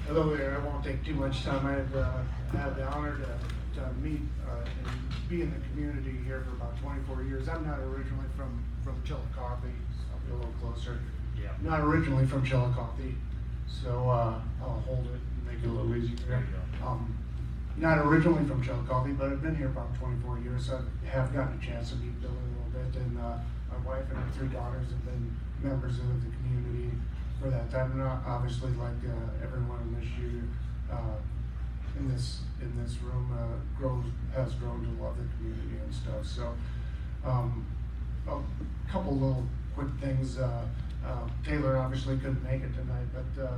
Hello there. I won't take too much time. I've had the honor to meet and be in the community here for about 24 years. I'm not originally from Chillicothe. I'll be a little closer. Yeah. Not originally from Chillicothe, so I'll hold it and make it a little easier. There you go. Not originally from Chillicothe, but I've been here about 24 years. So I have gotten a chance to meet Billy a little bit, and my wife and her 3 daughters have been members of the community for that time. And obviously, like everyone in this year, in this room, has grown to love the community and stuff. So, a couple little quick things. Taylor obviously couldn't make it tonight, but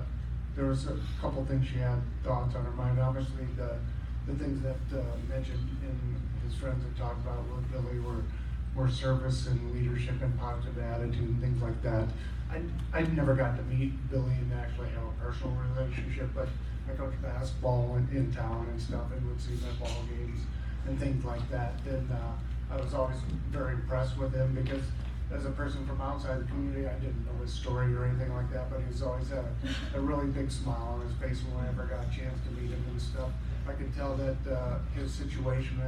there was a couple things she had thoughts on her mind. Obviously, the things that mentioned and his friends had talked about with Billy were service and leadership and positive attitude and things like that. I'd never got to meet Billy and actually have a personal relationship, but I coached basketball in town and stuff, and would see him at ball games and things like that. And I was always very impressed with him because as a person from outside the community, I didn't know his story or anything like that, but he's always had a really big smile on his face when I ever got a chance to meet him and stuff. I could tell that his situation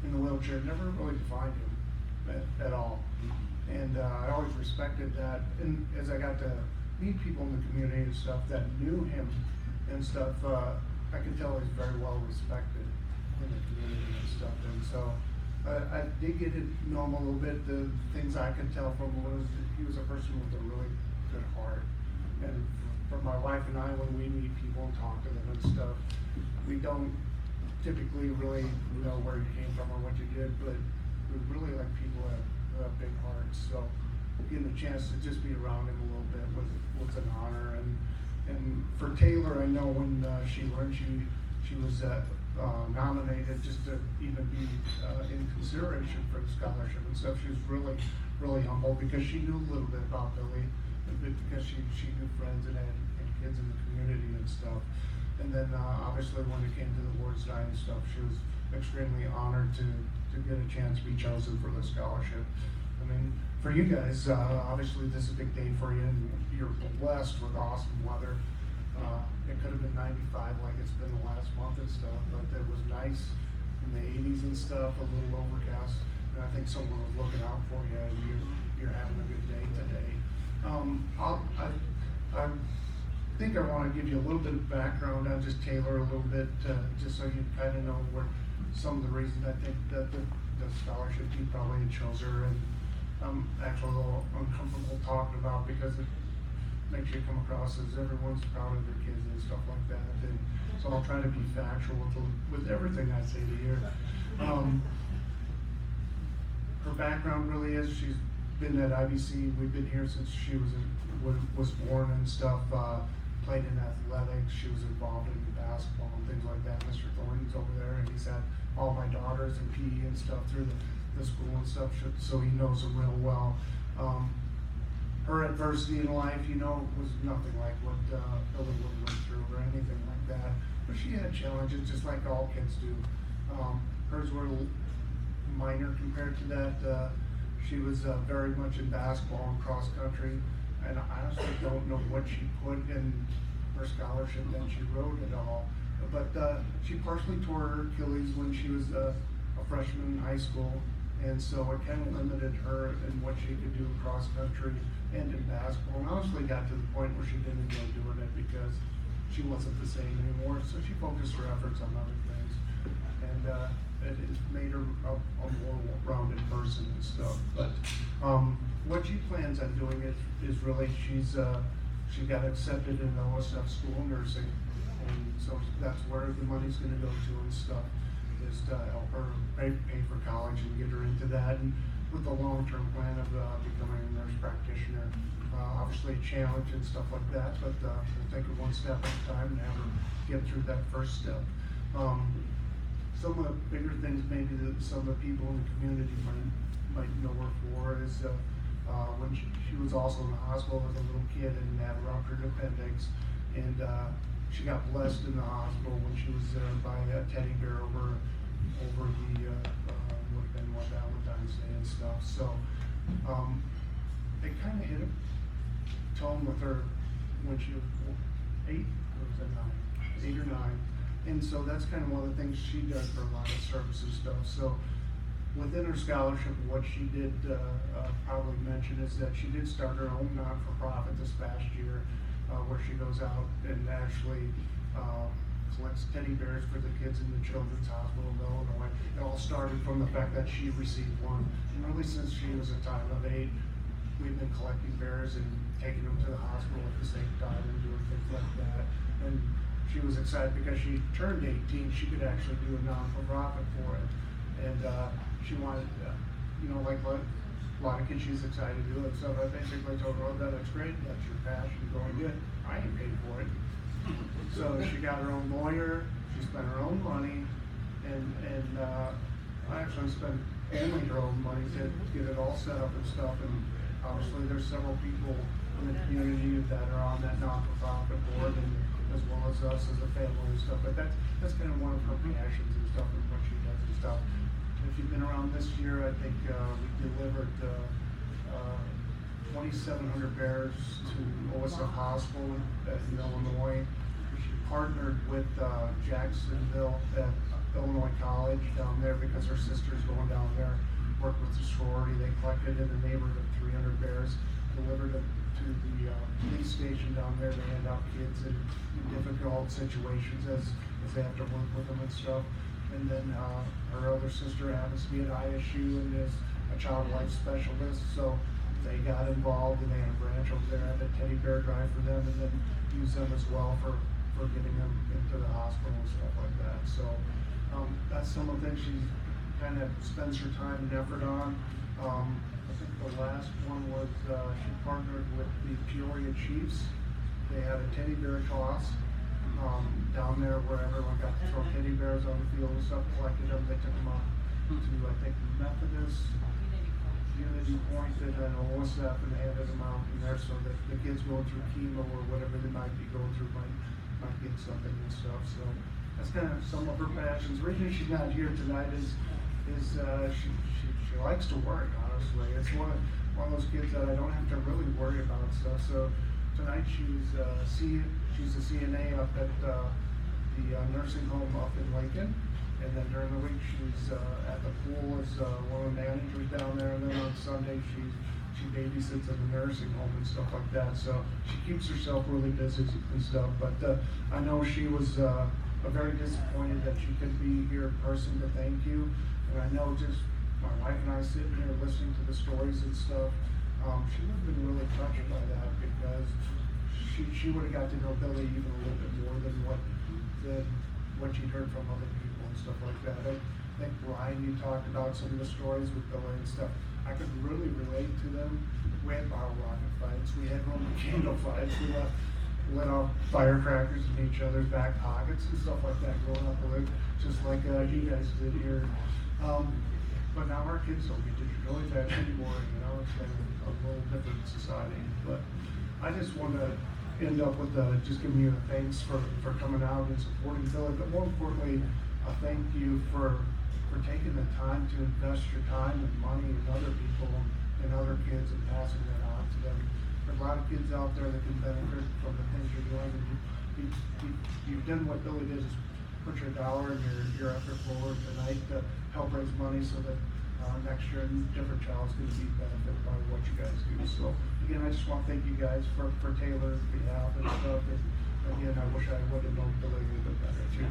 in the wheelchair never really defined him at all. And I always respected that. And as I got to meet people in the community and stuff that knew him and stuff, I could tell he's very well respected in the community and stuff. And so I did get to know him a little bit. The things I could tell from him was that he was a person with a really good heart. And for my wife and I, when we meet people and talk to them and stuff, we don't typically really know where you came from or what you did, but we really like people who have big hearts. So getting a chance to just be around him a little bit was an honor. And for Taylor, I know when she learned she was nominated just to even be in consideration for the scholarship and stuff, she was really humble because she knew a little bit about Billy, because she knew friends and had kids in the community and stuff. And then obviously when it came to the awards night and stuff, she was extremely honored to get a chance to be chosen for the scholarship. I mean, for you guys, obviously this is a big day for you, and you're blessed with awesome weather. It could have been 95 like it's been the last month and stuff, but it was nice in the 80s and stuff, a little overcast, and I think someone was looking out for you, and you're having a good day today. I think I want to give you a little bit of background on just Taylor a little bit, just so you kind of know where some of the reasons I think that the scholarship team probably chose her, and I'm actually a little uncomfortable talking about because it makes you come across as everyone's proud of their kids and stuff like that. And so I'll try to be factual with everything I say to you. Her background really is she's been at IBC. We've been here since she was born and stuff. Played in athletics. She was involved in basketball and things like that. Mr. Thornton's over there, and he's had all my daughters in PE and stuff through the school and stuff, so he knows them real well. Her adversity in life, was nothing like what Billy went through or anything like that. But she had challenges just like all kids do. Hers were minor compared to that. She was very much in basketball and cross country. And I honestly don't know what she put in her scholarship that she wrote at all. But she partially tore her Achilles when she was a freshman in high school. And so it kind of limited her in what she could do in cross country and in basketball. And honestly got to the point where she didn't enjoy doing it because she wasn't the same anymore. So she focused her efforts on other things. And it made her a more rounded person and stuff. But what she plans on doing is really she got accepted in the OSF School of Nursing, and so that's where the money's going to go to and stuff, is to help her pay for college and get her into that, and with the long-term plan of becoming a nurse practitioner. Obviously a challenge and stuff like that, but we'll take it one step at a time and have her get through that first step. Some of the bigger things maybe that some of the people in the community might know her for is when she was also in the hospital as a little kid and had a ruptured appendix, and she got blessed in the hospital when she was by a teddy bear over the would have been Valentine's Day and stuff. So it kind of hit a tone with her when she was 8 or was it 9? 8 or 9. And so that's kind of one of the things she does for a lot of services stuff. So within her scholarship, what she did probably mention is that she did start her own not-for-profit this past year, where she goes out and actually collects teddy bears for the kids in the Children's Hospital of Illinois. It all started from the fact that she received one. And really since she was a time of 8, we've been collecting bears and taking them to the hospital at the same time and doing things like that. And she was excited because she turned 18, she could actually do a non-for-profit for it. And she wanted, like a lot of kids, she's excited to do it. So I basically told her, oh, that's great, that's your passion, go and do it. I ain't paid for it. So she got her own lawyer, she spent her own money, and I actually spent only her own money to get it all set up and stuff. And obviously there's several people in the community that are on that non-for-profit board, and as well as us as a family and stuff. But that's kind of one of her passions and stuff, and what she does and stuff. If you've been around this year, I think we delivered 2,700 bears to OSF Hospital in Illinois. She partnered with Jacksonville at Illinois College down there because her sister's going down there, worked with the sorority. They collected in the neighborhood of 300 bears, delivered them to the police station down there to hand out kids in difficult situations as they have to work with them and stuff. And then her other sister happens to be at ISU and is a child life specialist, so they got involved and they had a branch over there, had a teddy bear drive for them, and then use them as well for getting them into the hospital and stuff like that. So that's some of the things she kind of spends her time and effort on. I think the last one was she partnered with the Peoria Chiefs. They had a teddy bear toss down there where everyone got to throw teddy bears on the field and stuff, collected them, they took them up to, I think, Methodist, Unity Point, and then OSF, and handed them out in there so that the kids going through chemo or whatever they might be going through might get something and stuff. So that's kind of some of her passions. The reason she's not here tonight is she likes to work, honestly. It's one of those kids that I don't have to really worry about stuff. So tonight she's a CNA up at the nursing home up in Lincoln. And then during the week, she's at the pool as one of the managers down there. And then on Sunday, she babysits in the nursing home and stuff like that. So she keeps herself really busy and stuff. But I know she was very disappointed that she couldn't be here in person to thank you. And I know just my wife and I sitting here listening to the stories and stuff, she would have been really touched by that because she would have got to know Billy even a little bit more than what she'd heard from other people and stuff like that. I think Brian, you talked about some of the stories with Billy and stuff. I could really relate to them. We had bottle rocket fights. We had Roman candle fights. We lit off firecrackers in each other's back pockets and stuff like that growing up with it, just like you guys did here. But now our kids don't get to enjoy that anymore. It's like a little different society. But I just want to end up with just giving you a thanks for coming out and supporting Billy, but more importantly, a thank you for taking the time to invest your time and money in other people and other kids and passing that on to them. There's a lot of kids out there that can benefit from the things you're doing, and you've done what Billy did, is put your dollar and your effort forward tonight to help raise money so that next year a different child's going to be benefited by what you guys do. So again, I just want to thank you guys for Taylor's behalf and stuff. And again, I wish I would have known Billy a little bit better too.